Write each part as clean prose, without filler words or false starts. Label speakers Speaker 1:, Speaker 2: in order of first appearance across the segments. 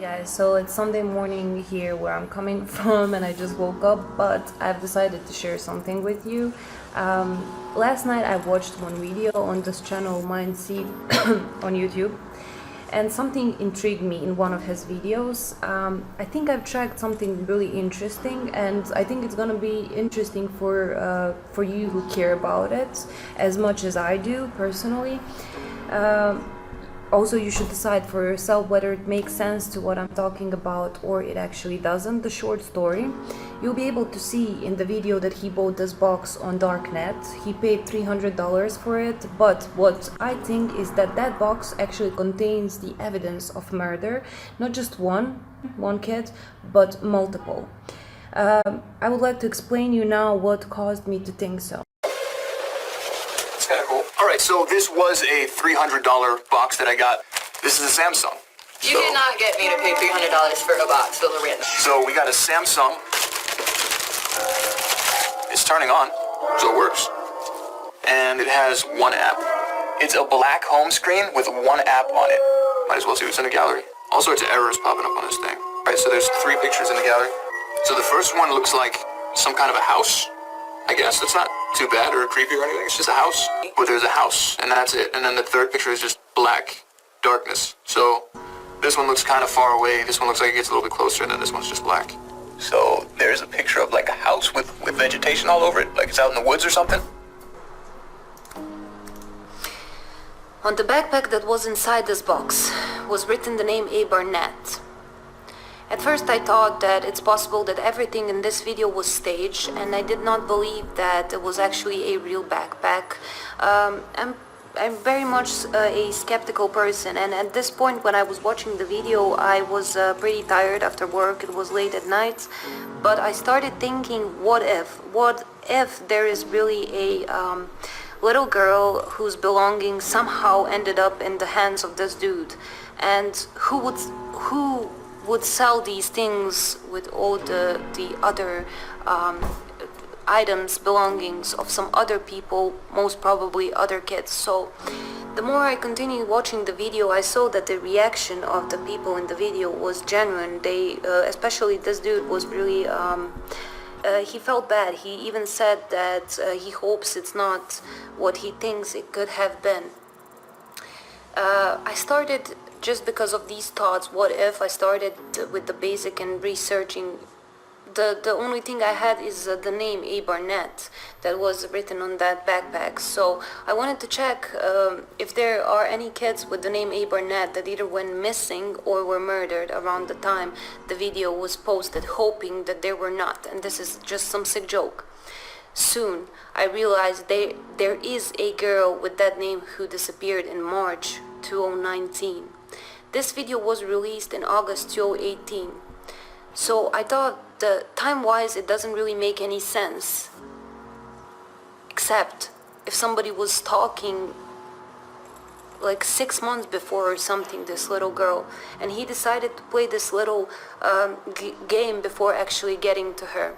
Speaker 1: Guys, so it's Sunday morning here where I'm coming from and I just woke up, but I've decided to share something with you. Last night I watched one video on this channel Mindseed on YouTube, and something intrigued me in one of his videos. I think I've tracked something really interesting, and I think it's gonna be interesting for you who care about it as much as I do personally. Also, you should decide for yourself whether it makes sense to what I'm talking about or it actually doesn't. The short story, you'll be able to see in the video that he bought this box on Darknet. He paid $300 for it, but what I think is that that box actually contains the evidence of murder, not just one kid, but multiple. I would like to explain you now what caused me to think so.
Speaker 2: It's kind of cool. Alright, so this was a $300 box that I got. This is a Samsung.
Speaker 3: You did not get me to pay $300 for a box full of random.
Speaker 2: So we got a Samsung. It's turning on, so it works. And it has one app. It's a black home screen with one app on it. Might as well see what's in the gallery. All sorts of errors popping up on this thing. Alright, so there's 3 pictures in the gallery. So the first one looks like some kind of a house. I guess it's not too bad or creepy or anything. It's just a house. But there's a house, and that's it. And then the third picture is just black darkness. So this one looks kind of far away. This one looks like it gets a little bit closer, and then this one's just black. So there's a picture of like a house with vegetation all over it, like it's out in the woods or something.
Speaker 3: On the backpack that was inside this box was written the name A. Barnett. At first I thought that it's possible that everything in this video was staged, and I did not believe that it was actually a real backpack. I'm very much a skeptical person, and at this point when I was watching the video I was pretty tired after work. It was late at night, but I started thinking, what if there is really a little girl whose belongings somehow ended up in the hands of this dude, and who would sell these things with all the other items, belongings of some other people, most probably other kids. So the more I continued watching the video, I saw that the reaction of the people in the video was genuine. They, especially this dude, was really, he felt bad. He even said that he hopes it's not what he thinks it could have been. I started, just because of these thoughts, what if I started with the basic and researching. The only thing I had is the name A. Barnett that was written on that backpack. So I wanted to check if there are any kids with the name A. Barnett that either went missing or were murdered around the time the video was posted, hoping that there were not, and this is just some sick joke. Soon I realized there is a girl with that name who disappeared in March 2019. This video was released in August 2018. So I thought, time-wise it doesn't really make any sense, except if somebody was stalking like 6 months before or something this little girl, and he decided to play this little game before actually getting to her,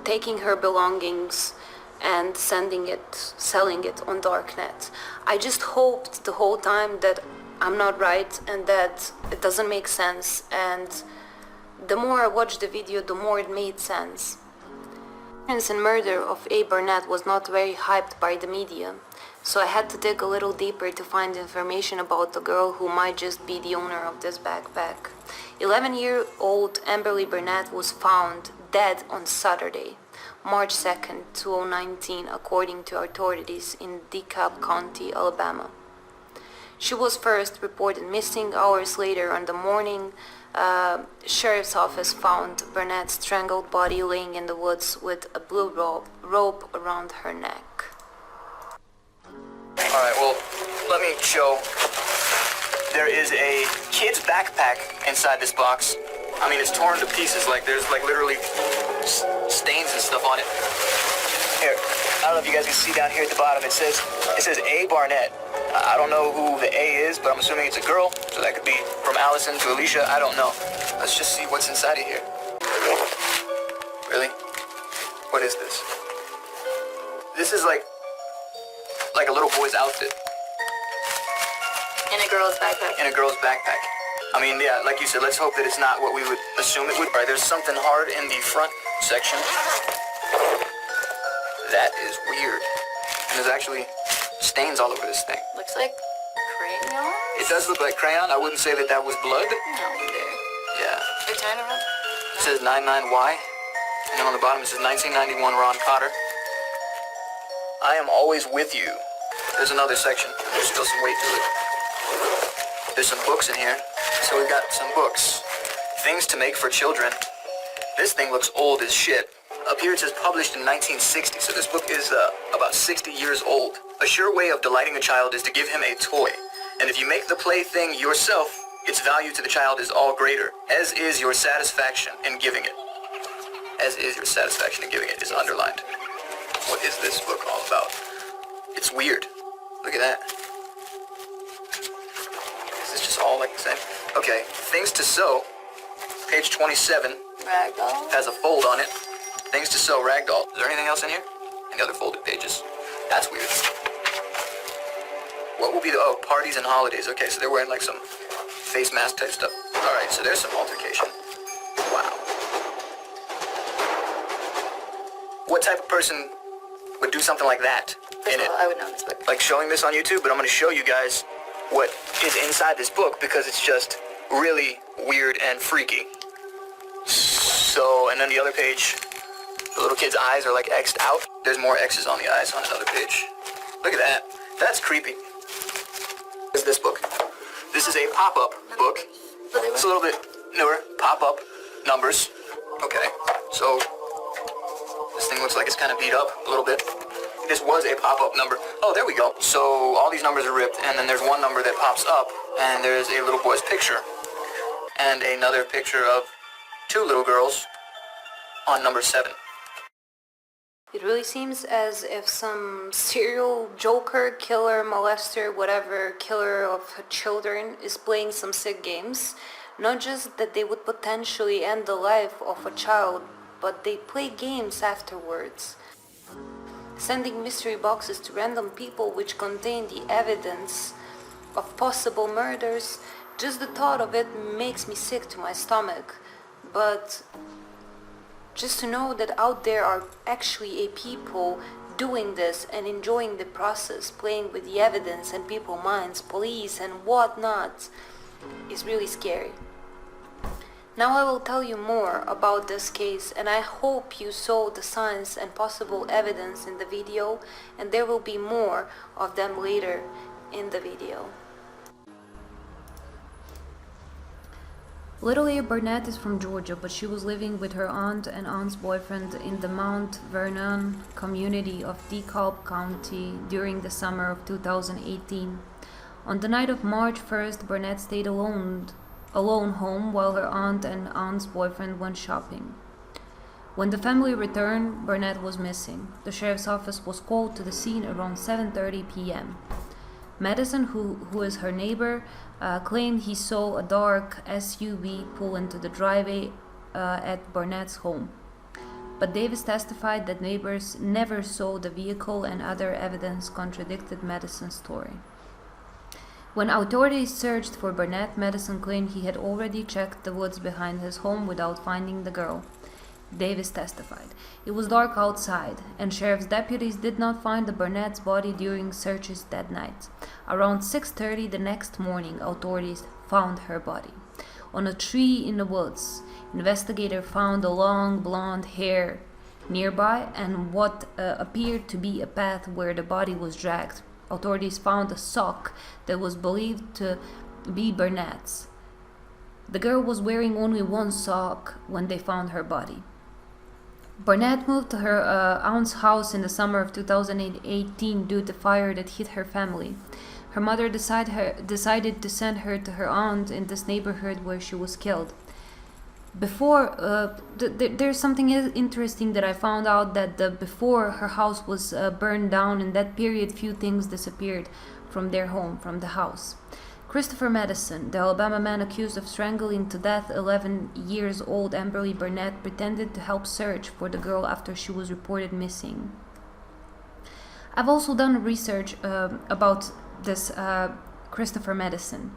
Speaker 3: taking her belongings and selling it on Darknet. I just hoped the whole time that I'm not right and that it doesn't make sense, and the more I watched the video, the more it made sense. The appearance and murder of A. Barnett was not very hyped by the media, so I had to dig a little deeper to find information about the girl who might just be the owner of this backpack. 11-year-old Amberly Barnett was found dead on Saturday, March 2nd, 2019, according to authorities in DeKalb County, Alabama. She was first reported missing. Hours later on the morning, sheriff's office found Barnett's strangled body laying in the woods with a blue rope around her neck.
Speaker 2: Alright, well, let me show. There is a kid's backpack inside this box. I mean, it's torn to pieces. Like, there's like literally stains and stuff on it. Here, I don't know if you guys can see down here at the bottom. It says A. Barnett. I don't know who the A is, but I'm assuming it's a girl. So that could be from Allison to Alicia. I don't know. Let's just see what's inside of here. Really? What is this? This is like a little boy's outfit.
Speaker 3: In a girl's backpack.
Speaker 2: In a girl's backpack. I mean, yeah, like you said, let's hope that it's not what we would assume it would. All right, there's something hard in the front section. That is weird. And there's actually stains all over this thing.
Speaker 3: Looks like crayon?
Speaker 2: It does look like crayon. I wouldn't say that that was blood.
Speaker 3: No, there.
Speaker 2: Yeah.
Speaker 3: They're tying around.
Speaker 2: It says 99Y. And then on the bottom it says 1991 Ron Cotter. I am always with you. There's another section. There's still some weight to it. There's some books in here. So we've got some books. Things to Make for Children. This thing looks old as shit. Up here it says published in 1960, so this book is about 60 years old. A sure way of delighting a child is to give him a toy. And if you make the plaything yourself, its value to the child is all greater, as is your satisfaction in giving it. As is your satisfaction in giving it is underlined. What is this book all about? It's weird. Look at that. Is this just all like the same? Okay, Things to Sew, page 27.
Speaker 3: Ragdoll.
Speaker 2: Has a fold on it. Things to Sew, Ragdoll. Is there anything else in here? Any other folded pages? That's weird. What will be the, oh, parties and holidays. Okay, so they're wearing like some face mask type stuff. Alright, so there's some altercation. Wow. What type of person would do something like that in it?
Speaker 3: I would know this book.
Speaker 2: Like showing this on YouTube, but I'm going to show you guys what is inside this book because it's just really weird and freaky. So, and then the other page, the little kid's eyes are like X'd out. There's more X's on the eyes on another page. Look at that. That's creepy. What is this book? This is a pop-up book. It's a little bit newer. Pop-up numbers. Okay, so this thing looks like it's kind of beat up a little bit. This was a pop-up number. Oh, there we go. So all these numbers are ripped, and then there's one number that pops up, and there's a little boy's picture. And another picture of two little girls on number 7.
Speaker 3: It really seems as if some serial joker, killer, molester, whatever, killer of children is playing some sick games. Not just that they would potentially end the life of a child, but they play games afterwards. Sending mystery boxes to random people which contain the evidence of possible murders. Just the thought of it makes me sick to my stomach. But just to know that out there are actually a people doing this and enjoying the process, playing with the evidence and people's minds, police and whatnot, is really scary. Now I will tell you more about this case, and I hope you saw the signs and possible evidence in the video, and there will be more of them later in the video.
Speaker 1: Little A. Barnett is from Georgia, but she was living with her aunt and aunt's boyfriend in the Mount Vernon community of DeKalb County during the summer of 2018. On the night of March 1st, Barnett stayed alone home while her aunt and aunt's boyfriend went shopping. When the family returned, Barnett was missing. The sheriff's office was called to the scene around 7:30 p.m. Madison, who is her neighbor, claimed he saw a dark SUV pull into the driveway at Barnett's home. But Davis testified that neighbors never saw the vehicle, and other evidence contradicted Madison's story. When authorities searched for Barnett, Madison claimed he had already checked the woods behind his home without finding the girl. Davis testified. It was dark outside, and sheriff's deputies did not find the Barnett's body during searches that night. Around 6:30 the next morning, authorities found her body on a tree in the woods. Investigators found a long blonde hair nearby and what appeared to be a path where the body was dragged. Authorities found a sock that was believed to be Barnett's. The girl was wearing only one sock when they found her body. Barnett moved to her aunt's house in the summer of 2018 due to fire that hit her family. Her mother decided to send her to her aunt in this neighborhood where she was killed. There's something interesting that I found out that before her house was burned down, in that period few things disappeared from their home, from the house. Christopher Madison, the Alabama man accused of strangling to death 11-year-old Amberly Barnett, pretended to help search for the girl after she was reported missing. I've also done research about this Christopher Madison,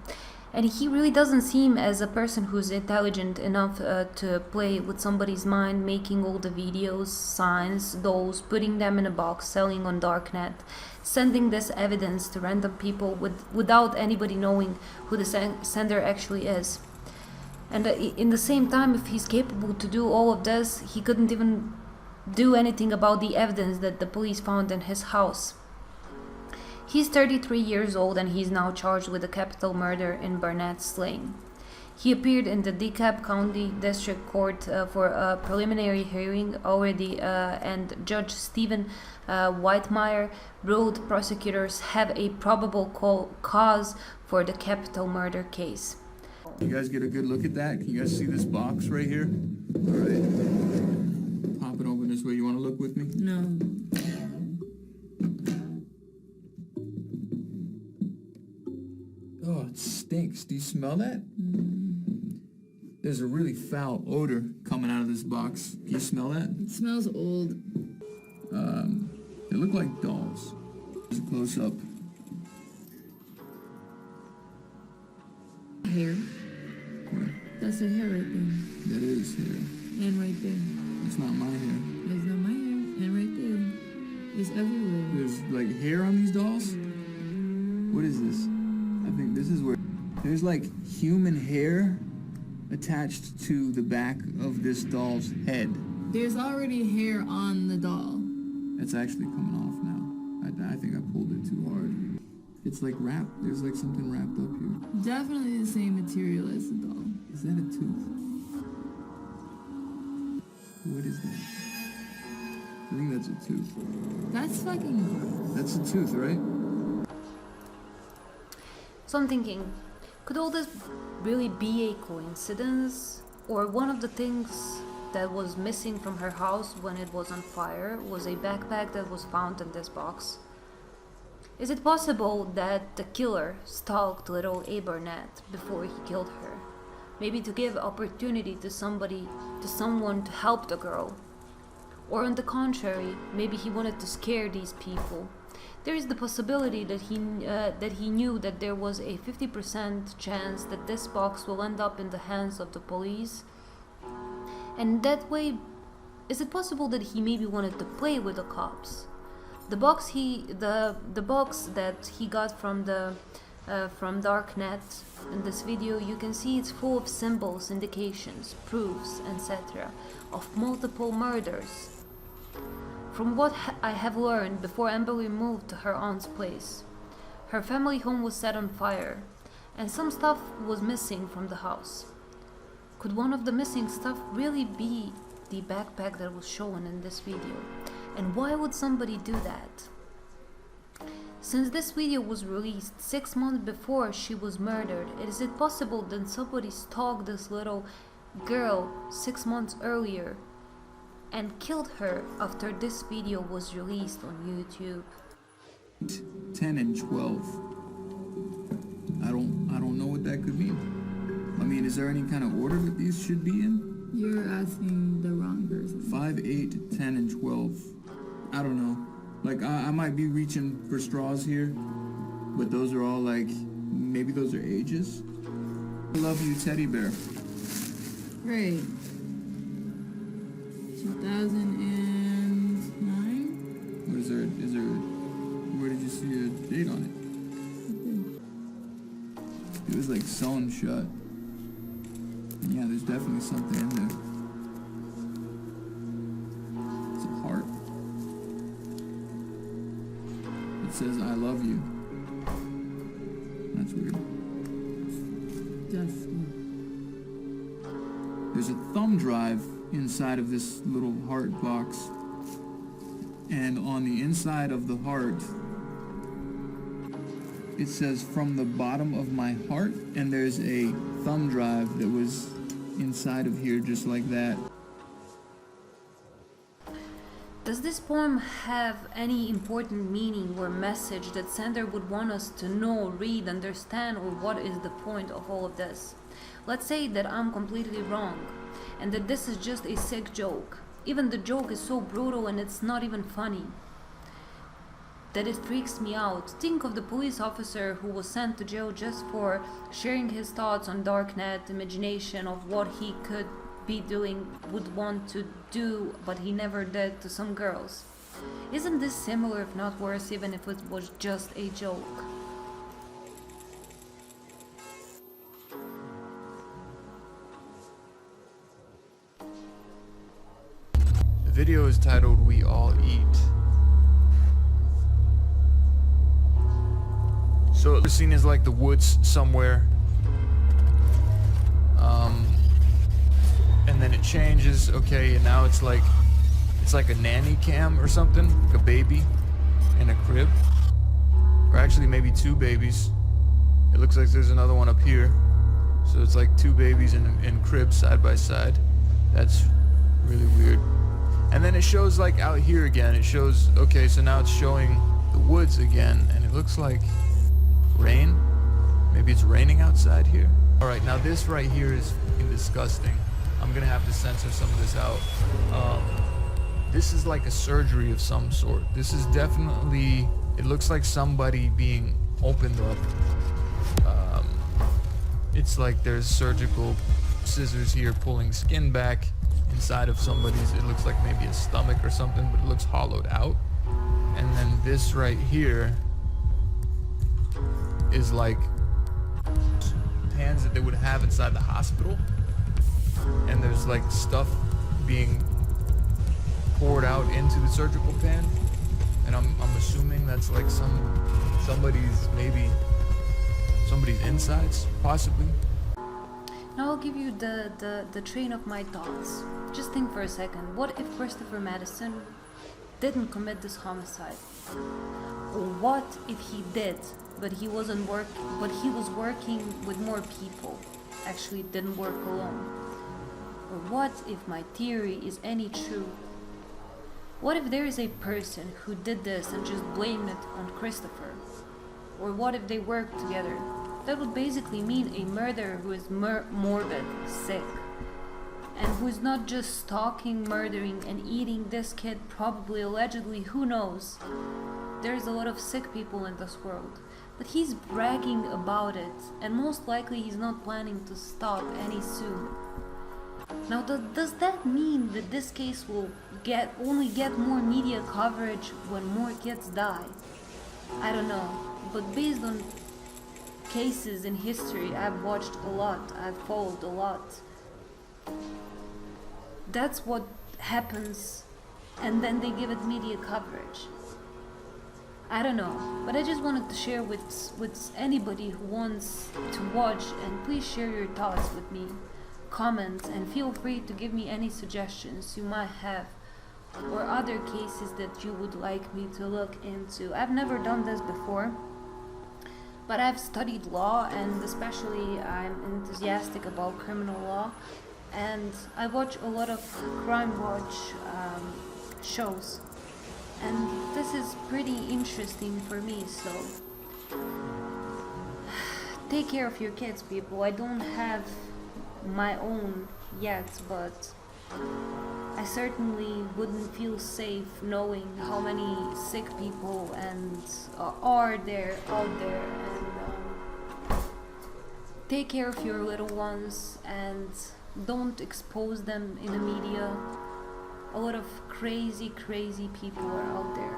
Speaker 1: And he really doesn't seem as a person who's intelligent enough to play with somebody's mind, making all the videos, signs, dolls, putting them in a box, selling on darknet, sending this evidence to random people without anybody knowing who the sender actually is. And in the same time, if he's capable to do all of this, he couldn't even do anything about the evidence that the police found in his house. He's 33 years old and he's now charged with a capital murder in Barnett slaying. He appeared in the DeKalb County District Court for a preliminary hearing already, and Judge Stephen Whitemeyer ruled prosecutors have a probable cause for the capital murder case.
Speaker 4: You guys get a good look at that? Can you guys see this box right here? All right. Pop it open this way. You want to look with me?
Speaker 5: No.
Speaker 4: Oh, it stinks. Do you smell that? There's a really foul odor coming out of this box. Can you smell that?
Speaker 5: It smells old.
Speaker 4: They look like dolls. Just a close up.
Speaker 5: Hair.
Speaker 4: Where?
Speaker 5: That's her hair right there.
Speaker 4: That is hair.
Speaker 5: And right there.
Speaker 4: It's not my hair.
Speaker 5: It's not my hair. And right there. It's everywhere.
Speaker 4: There's like hair on these dolls? What is this? I think this is where there's like human hair attached to the back of this doll's head.
Speaker 5: There's already hair on the doll.
Speaker 4: It's actually coming off now. I think I pulled it too hard. It's like wrapped. There's like something wrapped up here.
Speaker 5: Definitely the same material as the doll.
Speaker 4: Is that a tooth? What is that? I think that's a tooth.
Speaker 5: That's fucking...
Speaker 4: That's a tooth, right?
Speaker 1: So I'm thinking, could all this really be a coincidence? Or one of the things that was missing from her house when it was on fire was a backpack that was found in this box? Is it possible that the killer stalked little Barnett before he killed her? Maybe to give opportunity to someone to help the girl. Or on the contrary, maybe he wanted to scare these people. There is the possibility that he knew that there was a 50% chance that this box will end up in the hands of the police. And that way, is it possible that he maybe wanted to play with the cops? The box the box that he got from darknet in this video, you can see it's full of symbols, indications, proofs, etc. of multiple murders. From what I have learned, before Amberly moved to her aunt's place, her family home was set on fire, and some stuff was missing from the house. Could one of the missing stuff really be the backpack that was shown in this video? And why would somebody do that? Since this video was released 6 months before she was murdered, is it possible that somebody stalked this little girl 6 months earlier and killed her after this video was released on YouTube?
Speaker 4: 10 and 12. I don't know what that could mean. I mean, is there any kind of order that these should be in?
Speaker 5: You're asking the wrong person.
Speaker 4: 5, 8, 10, and 12. I don't know. Like, I might be reaching for straws here, but those are all like, maybe those are ages. I love you, teddy bear.
Speaker 5: Right. 2009?
Speaker 4: What is there, where did you see a date on it? It was like sewn shut. And yeah, there's definitely something in there. It's a heart. It says, I love you. That's weird.
Speaker 5: Just...
Speaker 4: There's a thumb drive inside of this little heart box. And on the inside of the heart, it says, from the bottom of my heart. And there's a thumb drive that was inside of here just like that.
Speaker 1: Does this poem have any important meaning or message that sender would want us to know, read, understand, or what is the point of all of this? Let's say that I'm completely wrong and that this is just a sick joke. Even the joke is so brutal and it's not even funny.
Speaker 3: that it freaks me out. Think of the police officer who was sent to jail just for sharing his thoughts on darknet, imagination of what he could be doing, would want to do, but he never did, to some girls. Isn't this similar, if not worse, even if it was just a joke?
Speaker 4: The video is titled "We All Eat." So the scene is like the woods somewhere, and then it changes. Okay, and now it's like a nanny cam or something, like a baby in a crib, or actually maybe two babies. It looks like there's another one up here, so it's like two babies in cribs side by side. That's really weird. And then it shows like out here again. It shows, okay, so now it's showing the woods again, and it looks like rain. Maybe it's raining outside here. All right, now this right here is fucking disgusting. I'm gonna have to censor some of this out. This is like a surgery of some sort. This is definitely, it looks like somebody being opened up. It's like there's surgical scissors here pulling skin back inside of somebody's, it looks like maybe a stomach or something, but it looks hollowed out. And then this right here is like pans that they would have inside the hospital, and there's like stuff being poured out into the surgical pan, and I'm assuming that's like somebody's insides, possibly.
Speaker 3: Now I'll give you the train of my thoughts. Just think for a second. What if Christopher Madison didn't commit this homicide? Or what if he did, but he was working with more people, actually didn't work alone? Or what if my theory is any true? What if there is a person who did this and just blamed it on Christopher? Or what if they worked together? That would basically mean a murderer who is morbid, sick, and who is not just stalking, murdering, and eating this kid, probably, allegedly, who knows. There's a lot of sick people in this world, but he's bragging about it, and most likely he's not planning to stop any soon. Now, does that mean that this case will only get more media coverage when more kids die? I don't know, but based on cases in history I've watched a lot, I've followed a lot, that's what happens, and then they give it media coverage. I don't know, but I just wanted to share with anybody who wants to watch, and please share your thoughts with me. Comment, and feel free to give me any suggestions you might have, or other cases that you would like me to look into. I've never done this before, but I've studied law, and especially I'm enthusiastic about criminal law, and I watch a lot of crime watch shows, and this is pretty interesting for me. So take care of your kids, people. I don't have my own yet, but I certainly wouldn't feel safe knowing how many sick people are there out there. And take care of your little ones, and don't expose them in the media. A lot of crazy people are out there.